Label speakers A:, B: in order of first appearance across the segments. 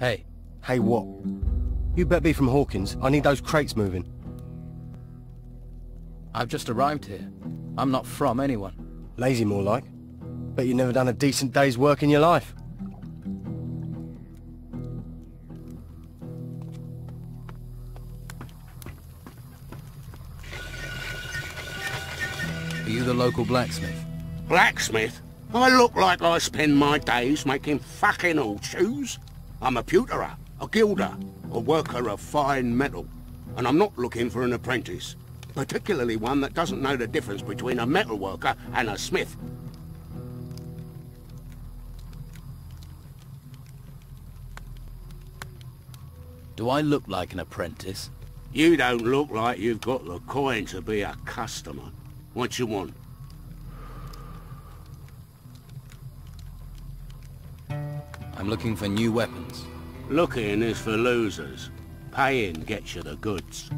A: Hey.
B: Hey, what? You better be from Hawkins. I need those crates moving.
A: I've just arrived here. I'm not from anyone.
B: Lazy, more like. Bet you never done a decent day's work in your life.
A: Are you the local blacksmith?
C: Blacksmith? I look like I spend my days making fucking horseshoes. I'm a pewterer, a gilder, a worker of fine metal. And I'm not looking for an apprentice. Particularly one that doesn't know the difference between a metal worker and a smith.
A: Do I look like an apprentice?
C: You don't look like you've got the coin to be a customer. What you want?
A: I'm looking for new weapons.
C: Looking is for losers. Paying gets you the goods.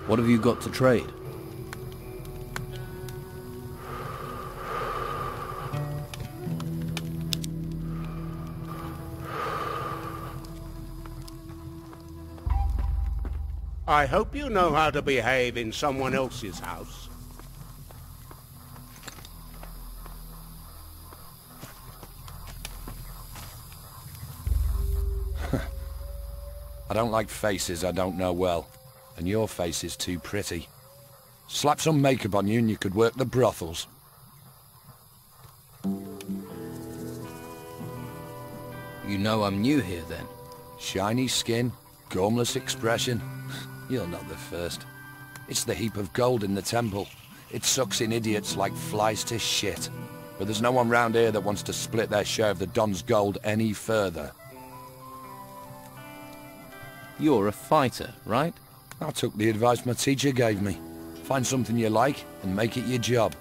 A: What have you got to trade?
C: I hope you know how to behave in someone else's house.
D: I don't like faces I don't know well, and your face is too pretty. Slap some makeup on you and you could work the brothels.
A: You know I'm new here then?
D: Shiny skin, gormless expression. You're not the first. It's the heap of gold in the temple. It sucks in idiots like flies to shit. But there's no one round here that wants to split their share of the Don's gold any further.
A: You're a fighter, right?
D: I took the advice my teacher gave me. Find something you like and make it your job.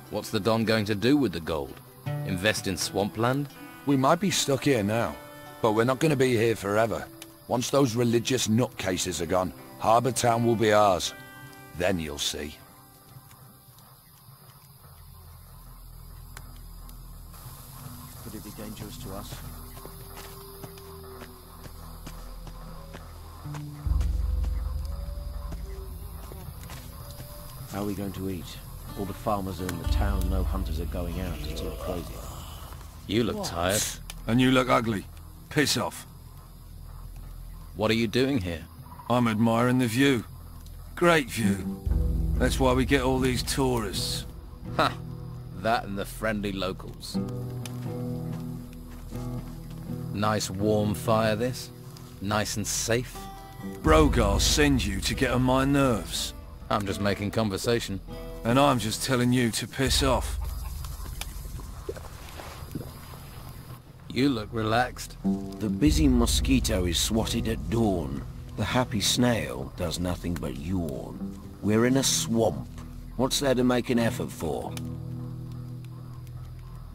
A: What's the Don going to do with the gold? Invest in swampland?
D: We might be stuck here now, but we're not going to be here forever. Once those religious nutcases are gone, Harbour Town will be ours. Then you'll see.
E: Could it be dangerous to us? How are we going to eat? All the farmers are in the town, no hunters are going out. It's all crazy.
A: You look tired.
D: And you look ugly. Piss off.
A: What are you doing here?
D: I'm admiring the view. Great view. That's why we get all these tourists.
A: Ha! That and the friendly locals. Nice warm fire this? Nice and safe?
D: Brogar sends you to get on my nerves.
A: I'm just making conversation.
D: And I'm just telling you to piss off.
A: You look relaxed.
E: The busy mosquito is swatted at dawn. The happy snail does nothing but yawn. We're in a swamp. What's there to make an effort for?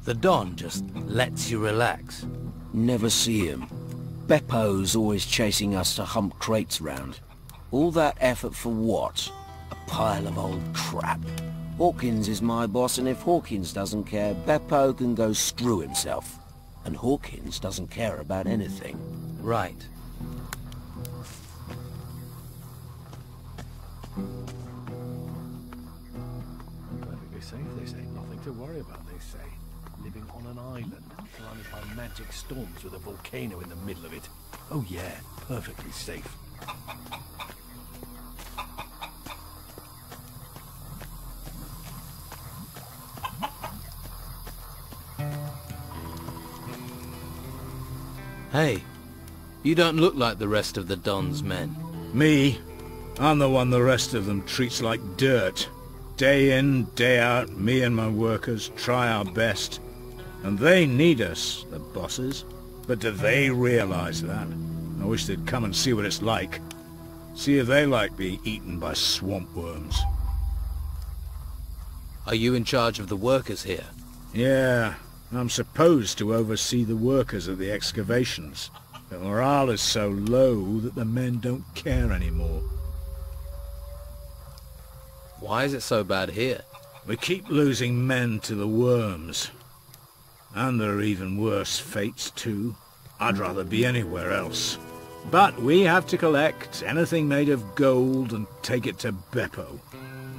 A: The Don just lets you relax.
E: Never see him. Beppo's always chasing us to hump crates round. All that effort for what? A pile of old crap. Hawkins is my boss, and if Hawkins doesn't care, Beppo can go screw himself. And Hawkins doesn't care about anything.
A: Right.
F: Perfectly safe, they say. Nothing to worry about, they say. Living on an island, surrounded by magic storms with a volcano in the middle of it. Oh yeah, perfectly safe.
A: Hey, you don't look like the rest of the Don's men.
G: Me? I'm the one the rest of them treats like dirt. Day in, day out, me and my workers try our best. And they need us, the bosses. But do they realize that? I wish they'd come and see what it's like. See if they like being eaten by swamp worms.
A: Are you in charge of the workers here?
G: Yeah, I'm supposed to oversee the workers at the excavations. But morale is so low that the men don't care anymore.
A: Why is it so bad here?
G: We keep losing men to the worms. And there are even worse fates, too. I'd rather be anywhere else. But we have to collect anything made of gold and take it to Beppo.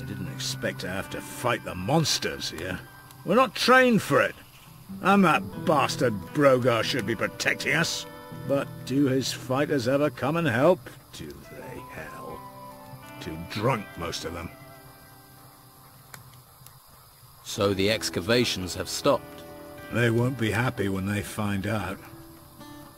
G: I didn't expect to have to fight the monsters here. We're not trained for it. And that bastard Brogar should be protecting us. But do his fighters ever come and help? Do they, hell? Too drunk, most of them.
A: So the excavations have stopped.
G: They won't be happy when they find out.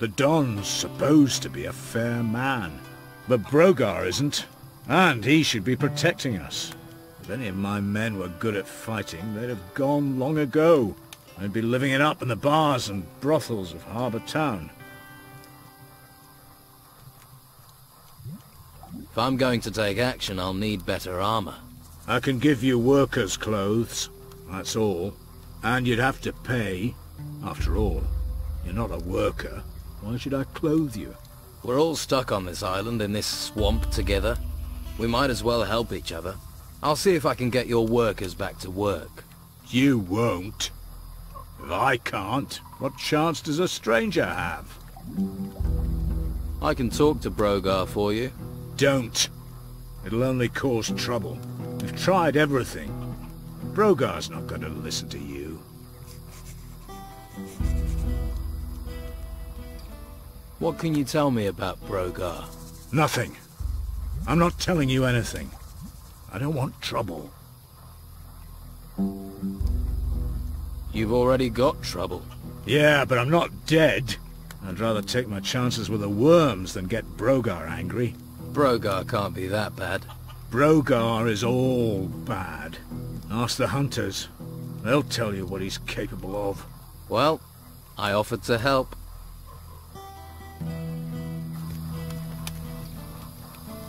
G: The Don's supposed to be a fair man, but Brogar isn't, and he should be protecting us. If any of my men were good at fighting, they'd have gone long ago. They'd be living it up in the bars and brothels of Harbour Town.
A: If I'm going to take action, I'll need better armor.
G: I can give you workers' clothes, that's all. And you'd have to pay. After all, you're not a worker. Why should I clothe you?
A: We're all stuck on this island in this swamp together. We might as well help each other. I'll see if I can get your workers back to work.
G: You won't. If I can't, what chance does a stranger have?
A: I can talk to Brogar for you.
G: Don't. It'll only cause trouble. We've tried everything. Brogar's not going to listen to you.
A: What can you tell me about Brogar?
G: Nothing. I'm not telling you anything. I don't want trouble.
A: You've already got trouble.
G: Yeah, but I'm not dead. I'd rather take my chances with the worms than get Brogar angry.
A: Brogar can't be that bad.
G: Brogar is all bad. Ask the hunters. They'll tell you what he's capable of.
A: Well, I offered to help.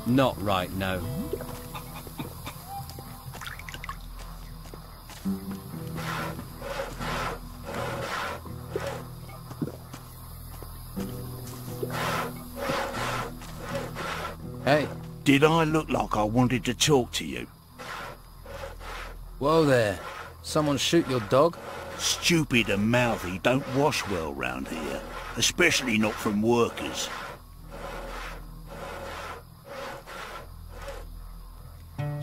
E: Not right now.
A: Hey.
H: Did I look like I wanted to talk to you?
A: Whoa there. Someone shoot your dog?
H: Stupid and mouthy don't wash well round here, especially not from workers.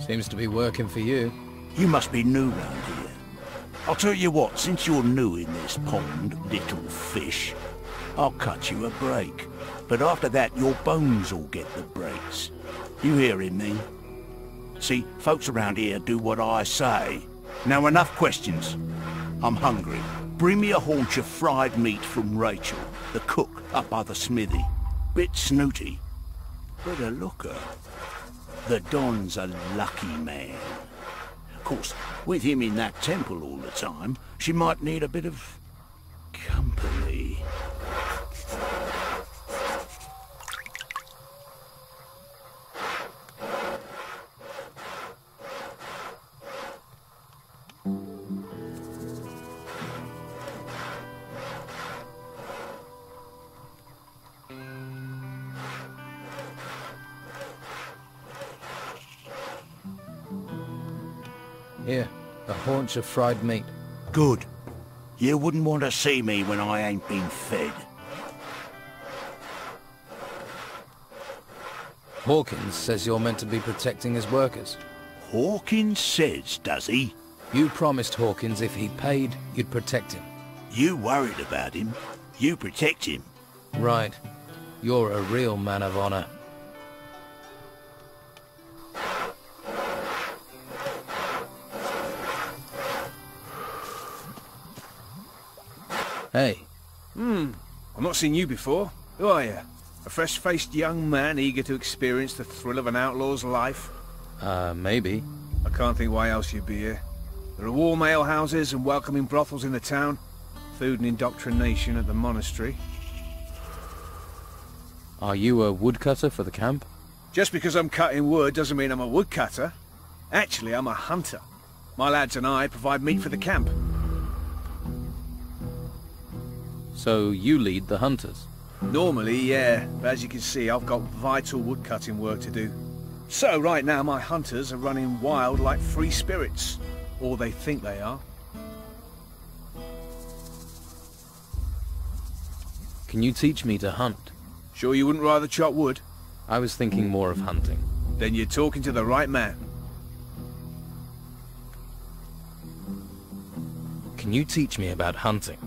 A: Seems to be working for you.
H: You must be new round here. I'll tell you what, since you're new in this pond, little fish, I'll cut you a break. But after that, your bones will get the breaks. You hearing me? See, folks around here do what I say. Now enough questions. I'm hungry. Bring me a haunch of fried meat from Rachel, the cook up by the smithy. Bit snooty, but a looker. The Don's a lucky man. Of course, with him in that temple all the time, she might need a bit of company.
A: Here, a haunch of fried meat.
H: Good. You wouldn't want to see me when I ain't been fed.
A: Hawkins says you're meant to be protecting his workers.
H: Hawkins says, does he?
A: You promised Hawkins if he paid, you'd protect him.
H: You worried about him. You protect him.
A: Right. You're a real man of honor. Hey.
I: I've not seen you before. Who are you? A fresh-faced young man eager to experience the thrill of an outlaw's life?
A: Maybe.
I: I can't think why else you'd be here. There are warm alehouses and welcoming brothels in the town. Food and indoctrination at the monastery.
A: Are you a woodcutter for the camp?
I: Just because I'm cutting wood doesn't mean I'm a woodcutter. Actually, I'm a hunter. My lads and I provide meat for the camp.
A: So you lead the hunters?
I: Normally, yeah, but as you can see, I've got vital woodcutting work to do. So right now my hunters are running wild like free spirits. Or they think they are.
A: Can you teach me to hunt?
I: Sure you wouldn't rather chop wood?
A: I was thinking more of hunting.
I: Then you're talking to the right man.
A: Can you teach me about hunting?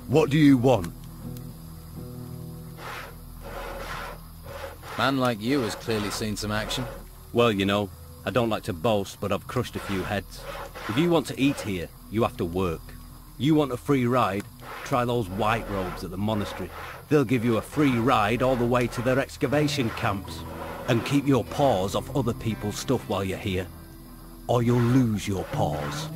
B: What do you want?
A: Man like you has clearly seen some action.
J: Well, you know, I don't like to boast, but I've crushed a few heads. If you want to eat here, you have to work. You want a free ride? Try those white robes at the monastery. They'll give you a free ride all the way to their excavation camps. And keep your paws off other people's stuff while you're here, or you'll lose your paws.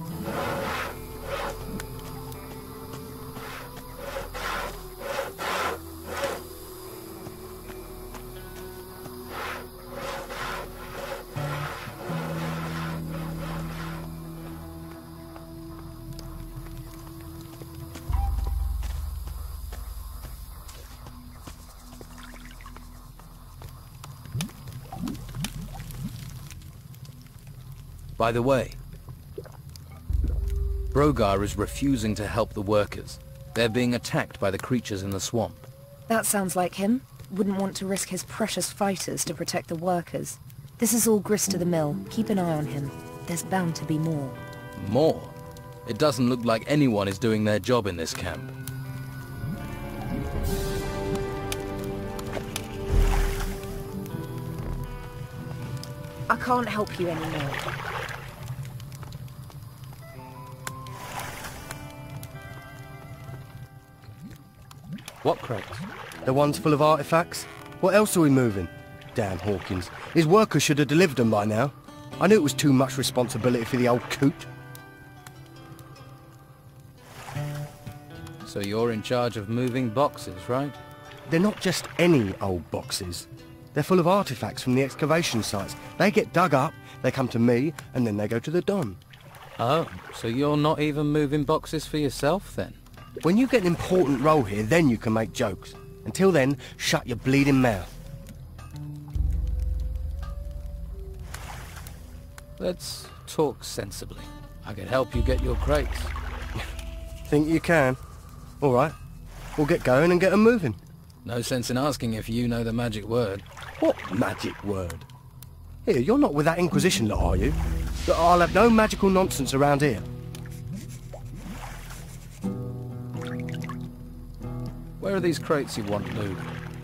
A: By the way, Brogar is refusing to help the workers. They're being attacked by the creatures in the swamp.
K: That sounds like him. Wouldn't want to risk his precious fighters to protect the workers. This is all grist to the mill. Keep an eye on him. There's bound to be more.
A: More? It doesn't look like anyone is doing their job in this camp.
K: I can't help you anymore.
A: What crates?
B: The ones full of artifacts? What else are we moving? Damn Hawkins. His workers should have delivered them by now. I knew it was too much responsibility for the old coot.
A: So you're in charge of moving boxes, right?
B: They're not just any old boxes. They're full of artifacts from the excavation sites. They get dug up, they come to me, and then they go to the Don.
A: Oh, so you're not even moving boxes for yourself, then?
B: When you get an important role here, then you can make jokes. Until then, shut your bleeding mouth.
A: Let's talk sensibly. I could help you get your crates.
B: Think you can? All right. We'll get going and get them moving.
A: No sense in asking if you know the magic word.
B: What magic word? Here, you're not with that Inquisition lot, are you? I'll have no magical nonsense around here.
A: Where are these crates you want moved?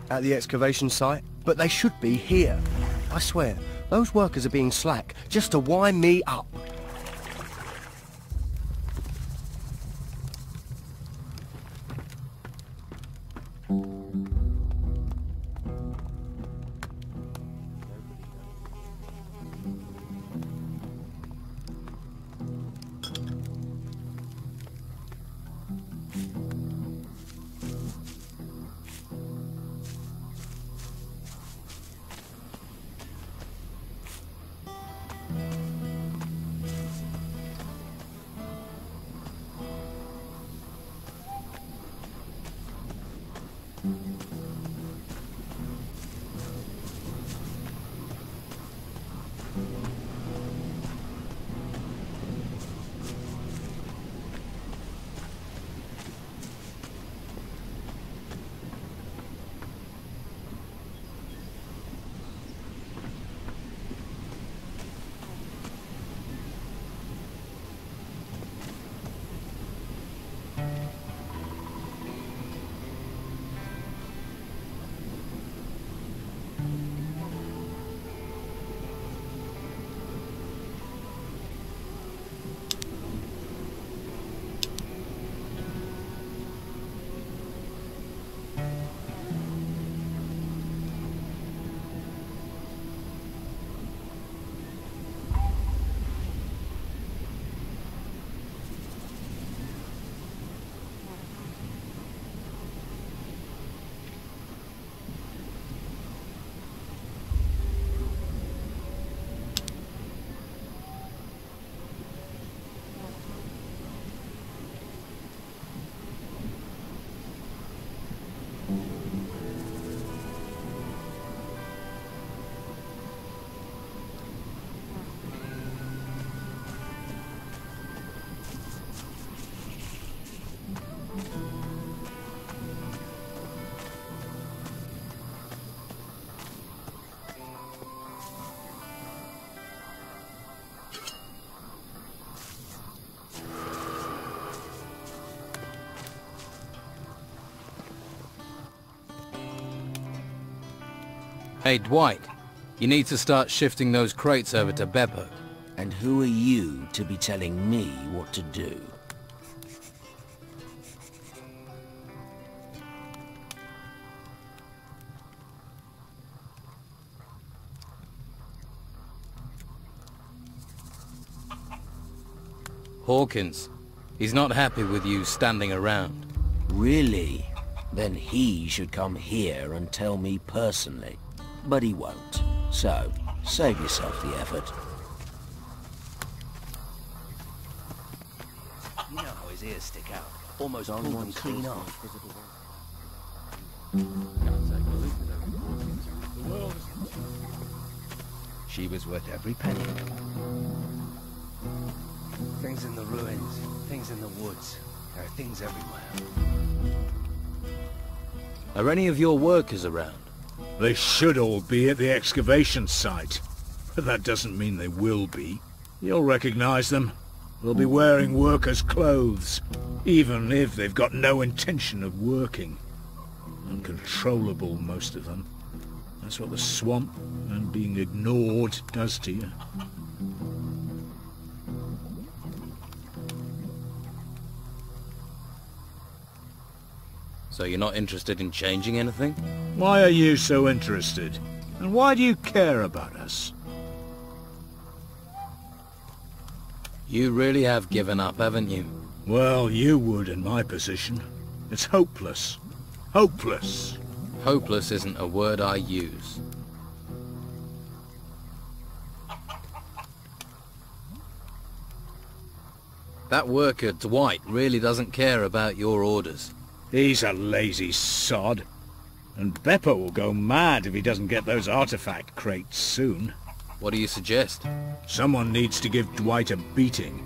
B: At the excavation site, but they should be here. I swear, those workers are being slack just to wind me up.
A: Hey, Dwight. You need to start shifting those crates over to Beppo.
E: And who are you to be telling me what to do?
A: Hawkins. He's not happy with you standing around.
E: Really? Then he should come here and tell me personally. But he won't. So, save yourself the effort.
L: You know how his ears stick out. Almost pull them clean off. She was worth every penny. Things in the ruins, things in the woods. There are things everywhere.
A: Are any of your workers around?
G: They should all be at the excavation site. But that doesn't mean they will be. You'll recognize them. They'll be wearing workers' clothes, even if they've got no intention of working. Uncontrollable, most of them. That's what the swamp and being ignored does to you.
A: So you're not interested in changing anything?
G: Why are you so interested? And why do you care about us?
A: You really have given up, haven't you?
G: Well, you would in my position. It's hopeless. Hopeless.
A: Hopeless isn't a word I use. That worker, Dwight, really doesn't care about your orders.
G: He's a lazy sod. And Beppo will go mad if he doesn't get those artifact crates soon.
A: What do you suggest?
G: Someone needs to give Dwight a beating.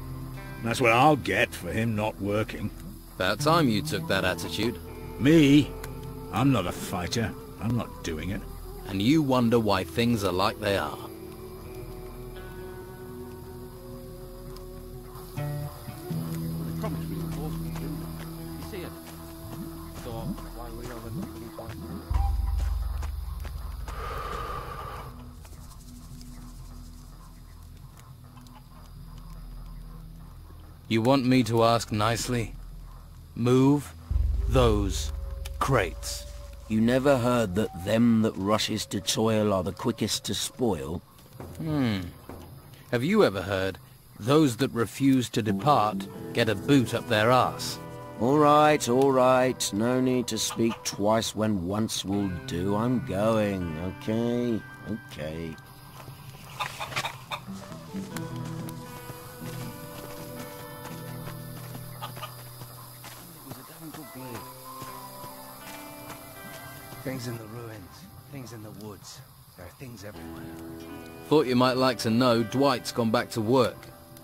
G: That's what I'll get for him not working.
A: About time you took that attitude.
G: Me? I'm not a fighter. I'm not doing it.
A: And you wonder why things are like they are. You want me to ask nicely? Move those crates.
E: You never heard that them that rushes to toil are the quickest to spoil?
A: Have you ever heard, those that refuse to depart get a boot up their arse?
E: All right, all right. No need to speak twice when once will do. I'm going, okay? Okay.
L: Things in the ruins, things in the woods. There are things everywhere.
A: Thought you might like to know Dwight's gone back to work.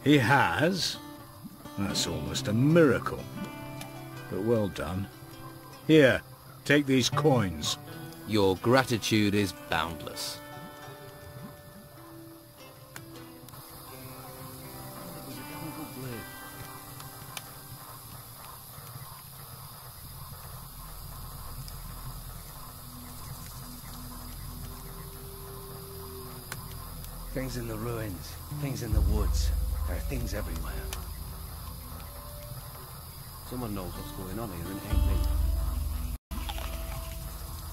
G: He has? That's almost a miracle. But well done. Here, take these coins.
A: Your gratitude is boundless.
L: Things in the ruins, things in the woods. There are things everywhere.
J: Someone knows what's going on here and it ain't me.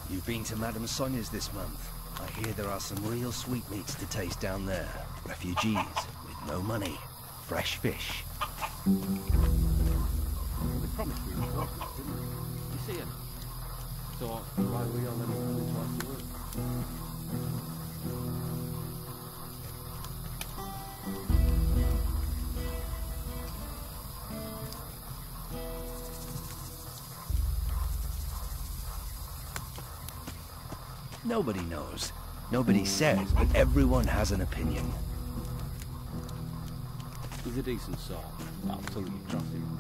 L: You've been to Madame Sonia's this month. I hear there are some real sweetmeats to taste down there. Refugees with no money. Fresh fish.
J: They promised we would work, didn't they? You see him? So why are we all in coming twice to work?
L: Nobody knows. Nobody says, but everyone has an opinion.
J: He's a decent sort. Absolutely trust him.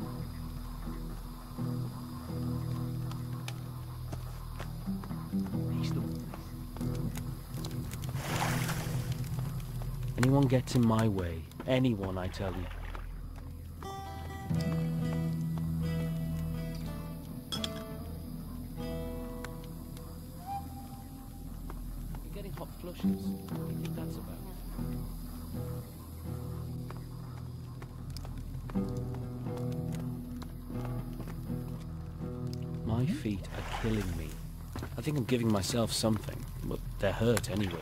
M: Anyone gets in my way, anyone, I tell you.
J: You're getting hot
M: bushes. What do you think that's about? My feet are killing me. I think I'm giving myself something, but they're hurt anyway.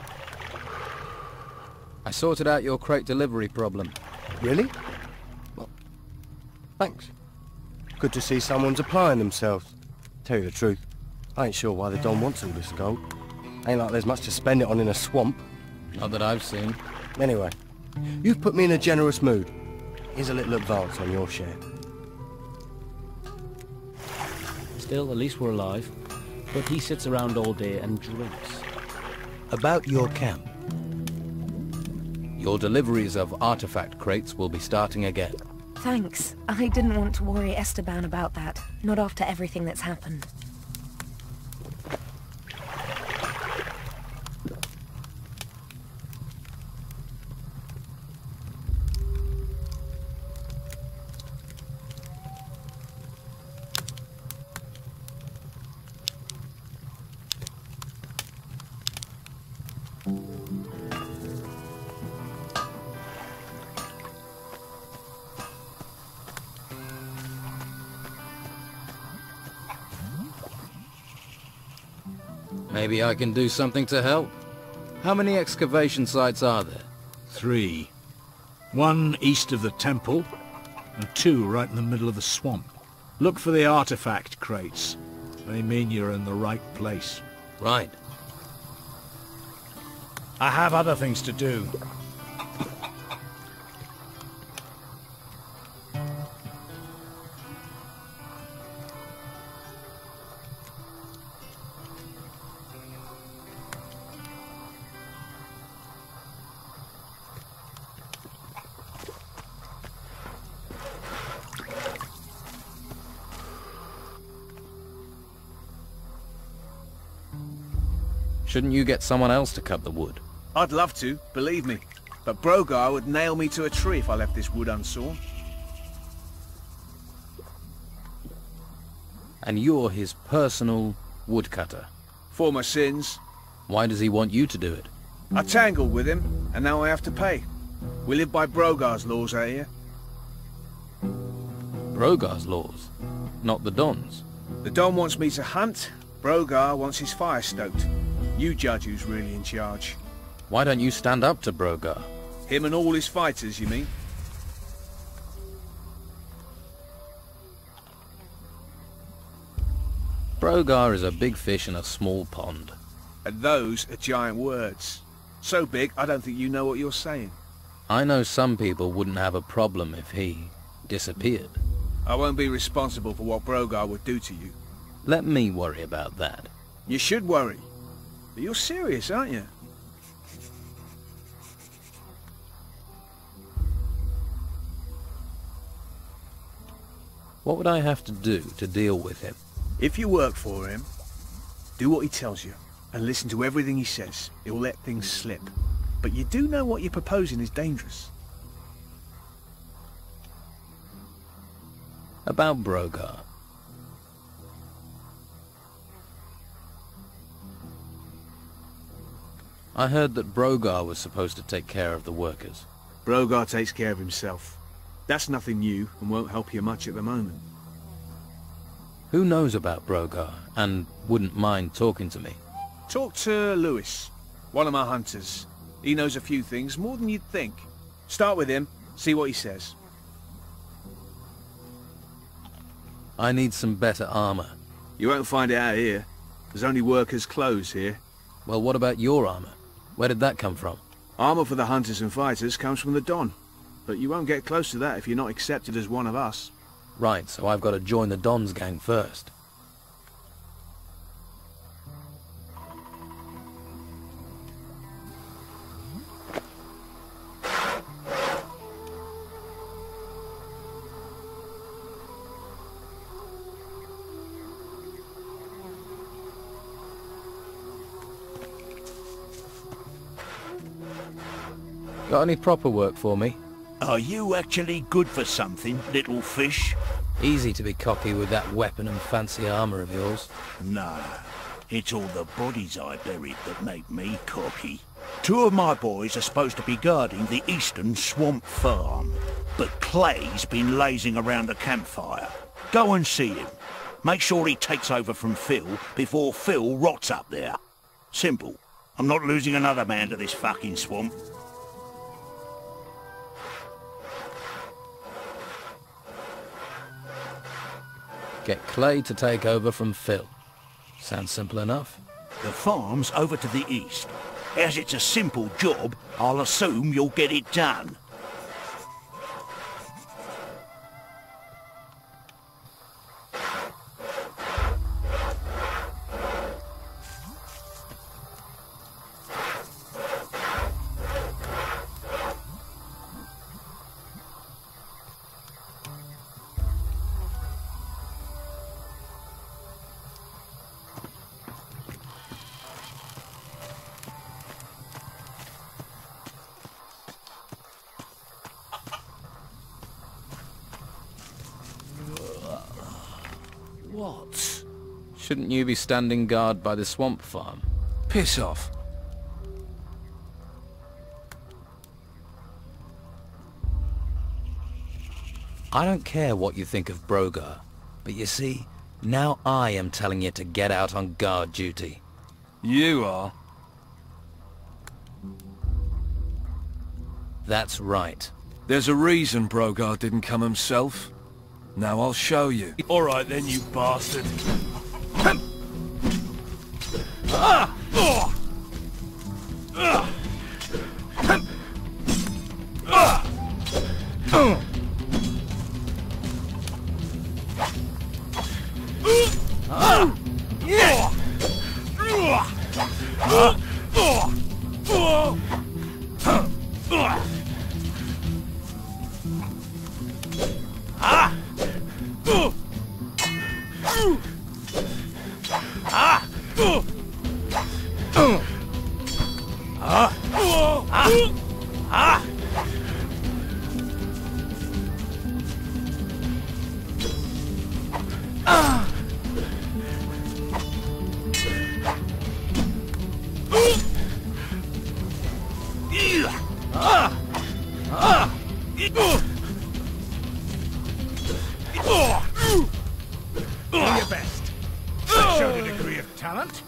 A: I sorted out your crate delivery problem.
B: Really? Well, thanks. Good to see someone's applying themselves. Tell you the truth, I ain't sure why the Don wants all this gold. Ain't like there's much to spend it on in a swamp.
A: Not that I've seen.
B: Anyway, you've put me in a generous mood. Here's a little advance on your share.
M: Still, at least we're alive. But he sits around all day and drinks.
L: About your camp.
A: Your deliveries of artifact crates will be starting again.
K: Thanks. I didn't want to worry Esteban about that. Not after everything that's happened.
A: Maybe I can do something to help. How many excavation sites are there?
G: 3. 1 east of the temple, and 2 right in the middle of the swamp. Look for the artifact crates. They mean you're in the right place.
A: Right.
G: I have other things to do.
A: Shouldn't you get someone else to cut the wood?
I: I'd love to, believe me. But Brogar would nail me to a tree if I left this wood unsawn.
A: And you're his personal woodcutter.
I: For my sins.
A: Why does he want you to do it?
I: I tangled with him, and now I have to pay. We live by Brogar's laws out here.
A: Brogar's laws, not the Don's.
I: The Don wants me to hunt, Brogar wants his fire stoked. You judge who's really in charge.
A: Why don't you stand up to Brogar?
I: Him and all his fighters, you mean?
A: Brogar is a big fish in a small pond.
I: And those are giant words. So big, I don't think you know what you're saying.
A: I know some people wouldn't have a problem if he disappeared.
I: I won't be responsible for what Brogar would do to you.
A: Let me worry about that.
I: You should worry. But you're serious, aren't you?
A: What would I have to do to deal with him?
I: If you work for him, do what he tells you, and listen to everything he says. He'll let things slip. But you do know what you're proposing is dangerous.
A: About Brogar. I heard that Brogar was supposed to take care of the workers.
I: Brogar takes care of himself. That's nothing new, and won't help you much at the moment.
A: Who knows about Brogar, and wouldn't mind talking to me?
I: Talk to Lewis, one of my hunters. He knows a few things, more than you'd think. Start with him, see what he says.
A: I need some better armor.
I: You won't find it out here. There's only workers' clothes here.
A: Well, what about your armor? Where did that come from?
I: Armor for the hunters and fighters comes from the Don. But you won't get close to that if you're not accepted as one of us.
A: Right, so I've got to join the Don's gang first. Got any proper work for me?
H: Are you actually good for something, little fish?
A: Easy to be cocky with that weapon and fancy armor of yours.
H: Nah, it's all the bodies I buried that make me cocky. 2 of my boys are supposed to be guarding the eastern swamp farm, but Clay's been lazing around the campfire. Go and see him. Make sure he takes over from Phil before Phil rots up there. Simple. I'm not losing another man to this fucking swamp.
A: Get Clay to take over from Phil. Sounds simple enough.
H: The farm's over to the east. As it's a simple job, I'll assume you'll get it done.
L: What?
A: Shouldn't you be standing guard by the swamp farm?
D: Piss off.
A: I don't care what you think of Brogar, but you see, now I am telling you to get out on guard duty.
D: You are?
A: That's right.
D: There's a reason Brogar didn't come himself. Now I'll show you.
L: All right then, you bastard.
G: Do your best. That showed a degree of talent.